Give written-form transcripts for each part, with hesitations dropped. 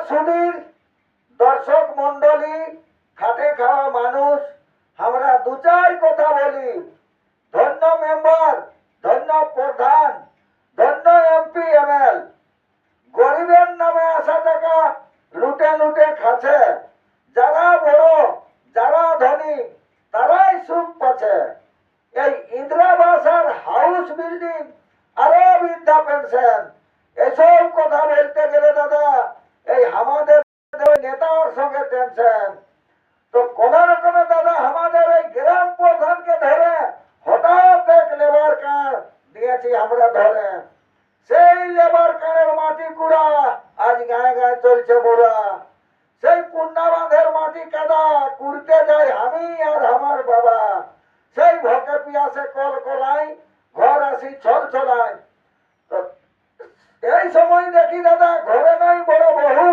সুধীর দর্শক মন্ডলী, খাটে খাওয়া মানুষ, আমরা দু চার কথা বলি। ধন্য মেম্বার, ধন্য প্রধান, ধন্য এমপি এমএল, গরিবের নামে আসা টাকা লুটে লুটে খাচ্ছে। যারা বড়, যারা ধনী, তারাই সুখ পাচ্ছে। এই ইন্দিরাবাস আর হাউস বিল্ডিং, আরো বৃদ্ধা পেনশন, এসব কথা বলতে গেলে দাদা এই আমাদের নেতার সঙ্গে টেনশন। তো কোন রকমে দাদা আমাদের এই গ্রাম প্রধানকে ধরে হঠাৎ এক লেবার কার্ড দিয়েছি আমরা ধরে। সেই লেবার কার্ডের মাটি কুড়া আজ গায়ে গায়ে চলছে মোড়া। সেই পুন্না বাঁধের মাটি কাদা কুড়তে যাই আমি আর আমার বাবা। সেই ভকে পিয়াসে কল কলাই, ঘর আসি ছল ছলাই। তো এই সময় দেখি দাদা ঘরে নাই বড় বহু,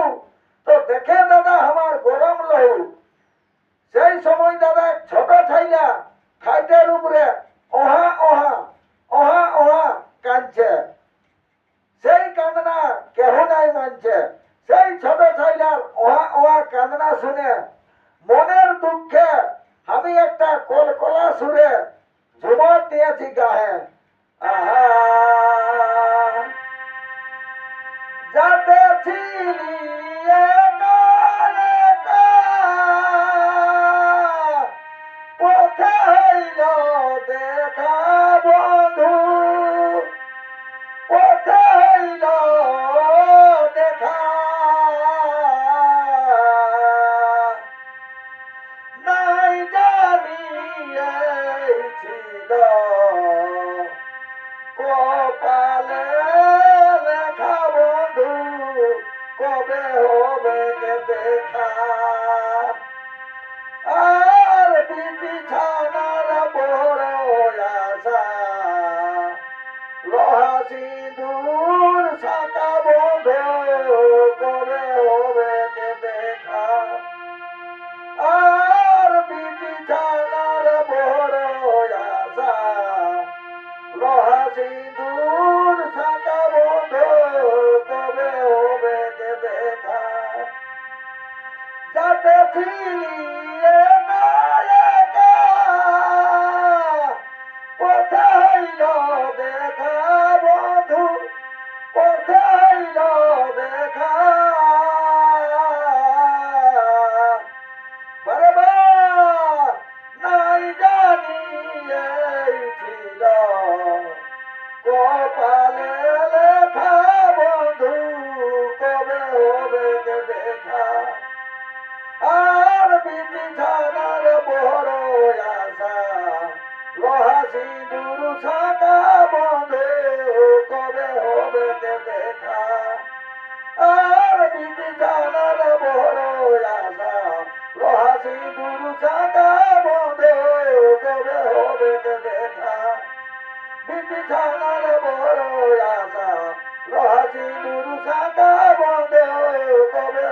তো দেখে দাদা আমার গরম লহু। সেই সময় দাদা ছোট ছাইলা খাইটের উপরে ওহা ওহা ওহা ওহা কাঁদছে। সেই কান্না কেহ নাই মানছে। সেই ছোট ছাইলার ওহা ওহা কান্না শুনে মনের দুঃখে আমি একটা কলকলা সুরে ঝুমর দিয়েছি গাহে। আহা যাতে ছিলি একা একা, পথে হইল দেখা বন্ধু, পথে হইল দেখা। নাই জানি এই ছিল কপালে লেখা বন্ধু, কবে হবে কে দেখা। আর বিছানার বড় আশা, লোহা সিঁদুর শাখা বন্ধু, কবে হবে কে দেখা। আর বিছানার বড় আশা, লোহা সিঁদুর শাখা বন্ধু, কবে হবে কে দেখা। যাতে ছিলি একা একা, পথে হইল দেখা বন্ধু, পথে হইল দেখা। বারে বাহ, নাই জানি এই ছিল কপালে লেখা বন্ধু, কবে হবে কে দেখা। আর বিছানার বড় আশা, লোহা সিঁদুর শাখা বন্ধু, কবে হবে কে দেখা। আর বিছানার বড় আশা, লোহা সিঁদুর শাখা বন্ধু, কবে হবে কে দেখা। বিছানার বড় আশা, লোহা সিঁদুর শাখা বন্ধু, কবে